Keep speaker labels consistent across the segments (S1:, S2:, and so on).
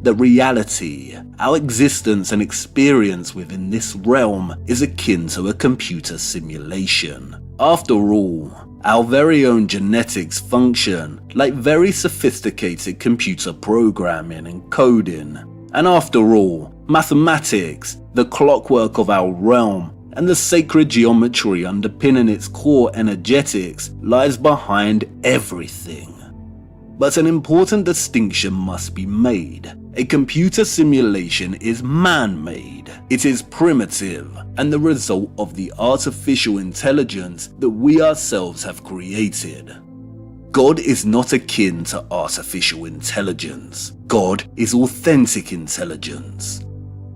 S1: that reality, our existence and experience within this realm, is akin to a computer simulation. After all, our very own genetics function like very sophisticated computer programming and coding. And after all, mathematics, the clockwork of our realm, and the sacred geometry underpinning its core energetics lies behind everything. But an important distinction must be made. A computer simulation is man-made. It is primitive and the result of the artificial intelligence that we ourselves have created. God is not akin to artificial intelligence. God is authentic intelligence.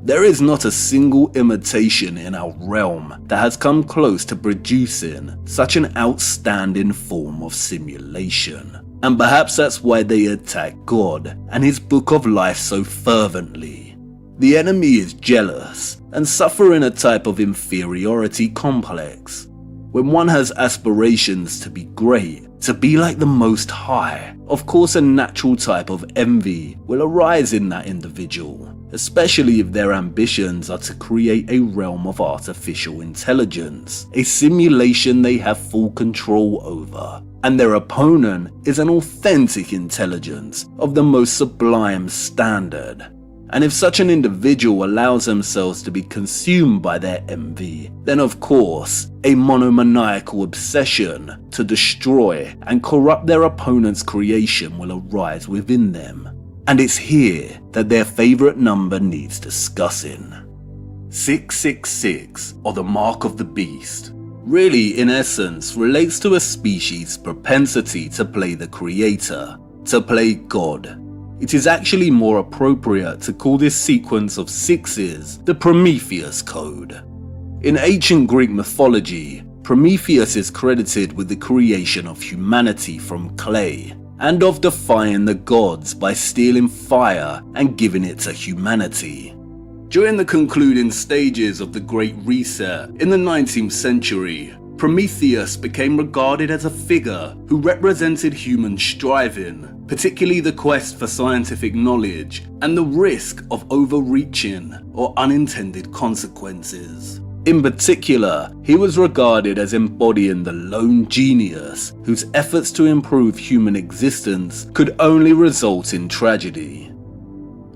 S1: There is not a single imitation in our realm that has come close to producing such an outstanding form of simulation. And perhaps that's why they attack God and his book of life so fervently. The enemy is jealous and suffering a type of inferiority complex. When one has aspirations to be great, to be like the Most High, of course a natural type of envy will arise in that individual, especially if their ambitions are to create a realm of artificial intelligence, a simulation they have full control over, and their opponent is an authentic intelligence of the most sublime standard. And if such an individual allows themselves to be consumed by their envy, then of course, a monomaniacal obsession to destroy and corrupt their opponent's creation will arise within them. And it's here that their favorite number needs discussing. 666, or the Mark of the Beast, really in essence relates to a species' propensity to play the creator, to play God. It is actually more appropriate to call this sequence of sixes the Prometheus Code. In ancient Greek mythology, Prometheus is credited with the creation of humanity from clay, and of defying the gods by stealing fire and giving it to humanity. During the concluding stages of the Great Reset in the 19th century, Prometheus became regarded as a figure who represented human striving, particularly the quest for scientific knowledge and the risk of overreaching or unintended consequences. In particular, he was regarded as embodying the lone genius whose efforts to improve human existence could only result in tragedy.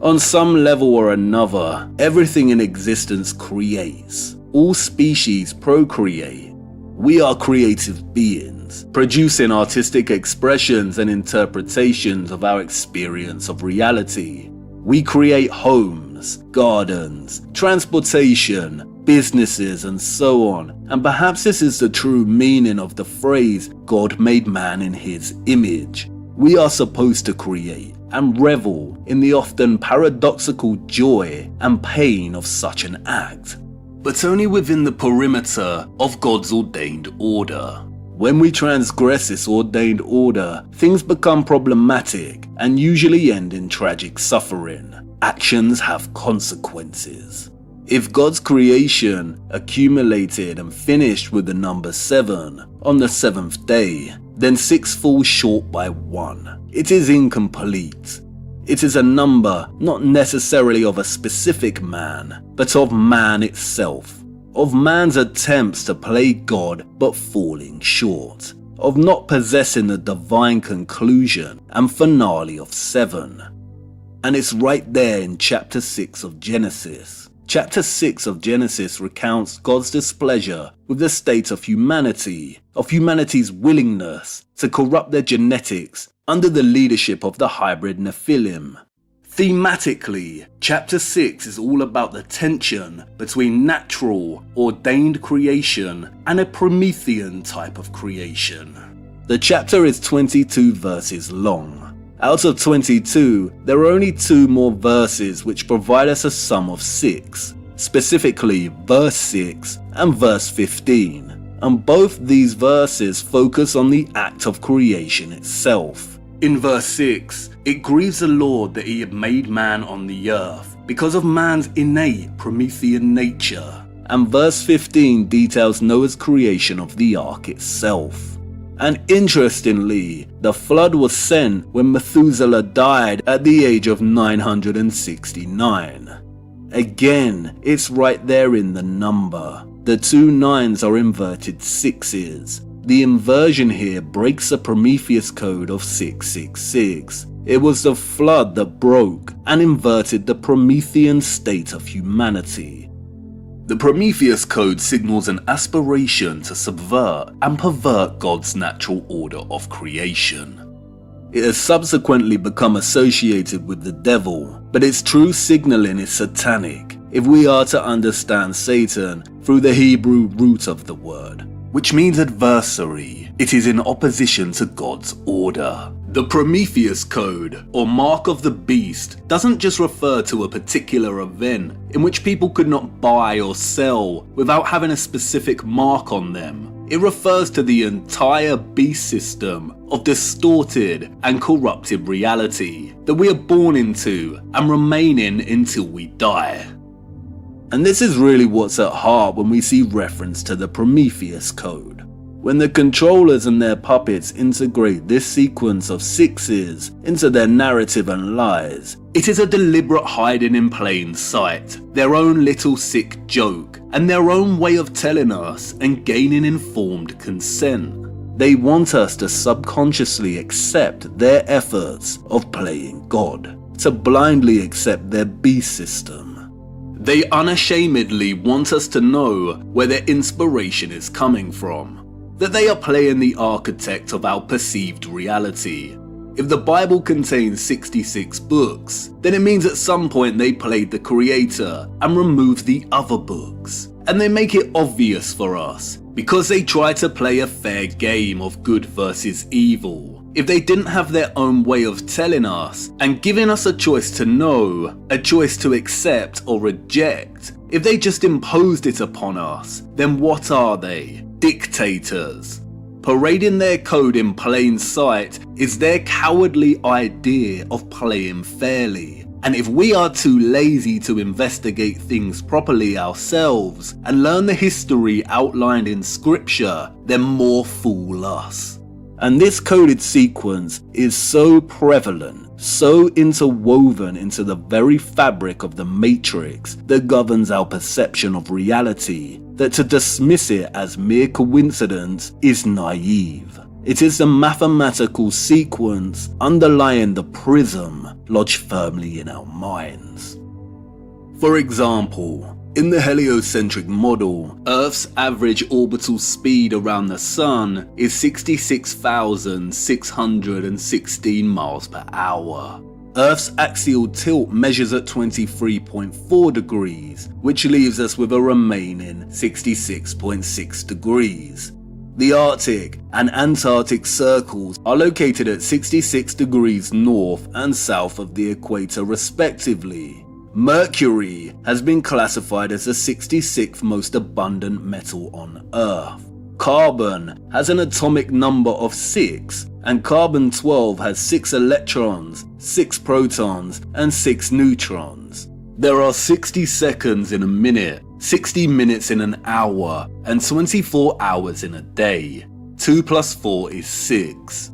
S1: On some level or another, everything in existence creates. All species procreate. We are creative beings, producing artistic expressions and interpretations of our experience of reality. We create homes, gardens, transportation, businesses, and so on. And perhaps this is the true meaning of the phrase, God made man in his image. We are supposed to create and revel in the often paradoxical joy and pain of such an act, but only within the perimeter of God's ordained order. When we transgress this ordained order, things become problematic and usually end in tragic suffering. Actions have consequences. If God's creation accumulated and finished with the number 7 on the 7th day, then 6 falls short by 1. It is incomplete. It is a number not necessarily of a specific man, but of man itself, of man's attempts to play God but falling short, of not possessing the divine conclusion and finale of 7. And it's right there in chapter 6 of Genesis. Chapter 6 of Genesis recounts God's displeasure with the state of humanity's willingness to corrupt their genetics under the leadership of the hybrid Nephilim. Thematically, chapter 6 is all about the tension between natural, ordained creation and a Promethean type of creation. The chapter is 22 verses long. Out of 22, there are only 2 more verses which provide us a sum of 6, specifically verse 6 and verse 15, and both these verses focus on the act of creation itself. In verse 6, it grieves the Lord that he had made man on the earth because of man's innate Promethean nature, and verse 15 details Noah's creation of the ark itself. And interestingly, the flood was sent when Methuselah died at the age of 969. Again, it's right there in the number. The two nines are inverted sixes. The inversion here breaks the Prometheus code of 666. It was the flood that broke and inverted the Promethean state of humanity. The Prometheus code signals an aspiration to subvert and pervert God's natural order of creation. It has subsequently become associated with the devil, but its true signaling is satanic if we are to understand Satan through the Hebrew root of the word, which means adversary. It is in opposition to God's order. The Prometheus code, or mark of the beast, doesn't just refer to a particular event in which people could not buy or sell without having a specific mark on them. It refers to the entire beast system of distorted and corrupted reality that we are born into and remain in until we die. And this is really what's at heart when we see reference to the Prometheus code. When the controllers and their puppets integrate this sequence of sixes into their narrative and lies, it is a deliberate hiding in plain sight, their own little sick joke, and their own way of telling us and gaining informed consent. They want us to subconsciously accept their efforts of playing God, to blindly accept their beast system. They unashamedly want us to know where their inspiration is coming from, that they are playing the architect of our perceived reality. If the Bible contains 66 books, then it means at some point they played the creator and removed the other books. And they make it obvious for us, because they try to play a fair game of good versus evil. If they didn't have their own way of telling us and giving us a choice to know, a choice to accept or reject, if they just imposed it upon us, then what are they? Dictators. Parading their code in plain sight is their cowardly idea of playing fairly. And if we are too lazy to investigate things properly ourselves and learn the history outlined in scripture, then more fool us. And this coded sequence is so prevalent, so interwoven into the very fabric of the matrix that governs our perception of reality, that to dismiss it as mere coincidence is naive. It is the mathematical sequence underlying the prism lodged firmly in our minds. For example, in the heliocentric model, Earth's average orbital speed around the Sun is 66,616 miles per hour. Earth's axial tilt measures at 23.4 degrees, which leaves us with a remaining 66.6 degrees. The Arctic and Antarctic circles are located at 66 degrees north and south of the equator respectively. Mercury has been classified as the 66th most abundant metal on Earth. Carbon has an atomic number of 6, and carbon-12 has 6 electrons, 6 protons, and 6 neutrons. There are 60 seconds in a minute, 60 minutes in an hour, and 24 hours in a day. 2 plus 4 is 6.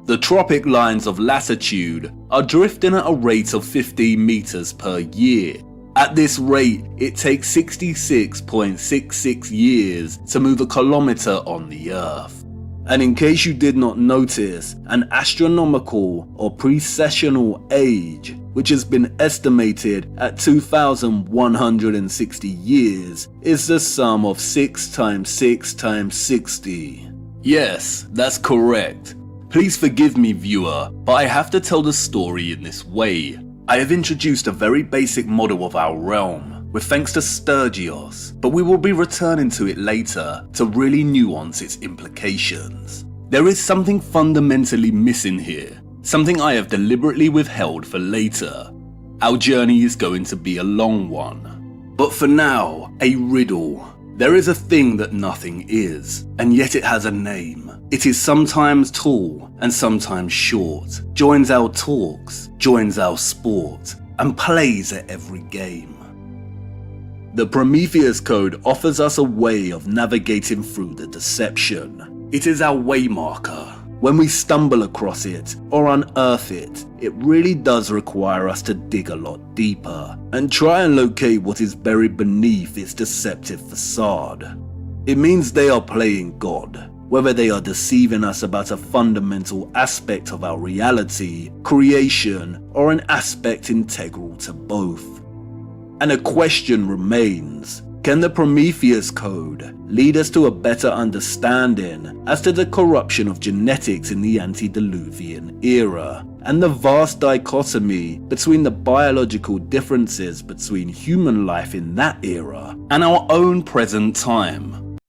S1: The tropic lines of latitude are drifting at a rate of 15 meters per year. At this rate, it takes 66.66 years to move a kilometer on the Earth. And in case you did not notice, an astronomical or precessional age, which has been estimated at 2,160 years, is the sum of 6 times 6 times 60. Yes, that's correct. Please forgive me, viewer, but I have to tell the story in this way. I have introduced a very basic model of our realm, with thanks to Sturgios, but we will be returning to it later to really nuance its implications. There is something fundamentally missing here, something I have deliberately withheld for later. Our journey is going to be a long one. But for now, a riddle. There is a thing that nothing is, and yet it has a name. It is sometimes tall and sometimes short, joins our talks, joins our sport, and plays at every game. The Prometheus Code offers us a way of navigating through the deception. It is our waymarker. When we stumble across it or unearth it, it really does require us to dig a lot deeper and try and locate what is buried beneath its deceptive facade. It means they are playing God, whether they are deceiving us about a fundamental aspect of our reality, creation, or an aspect integral to both. And a question remains: can the Prometheus Code lead us to a better understanding as to the corruption of genetics in the antediluvian era, and the vast dichotomy between the biological differences between human life in that era and our own present time?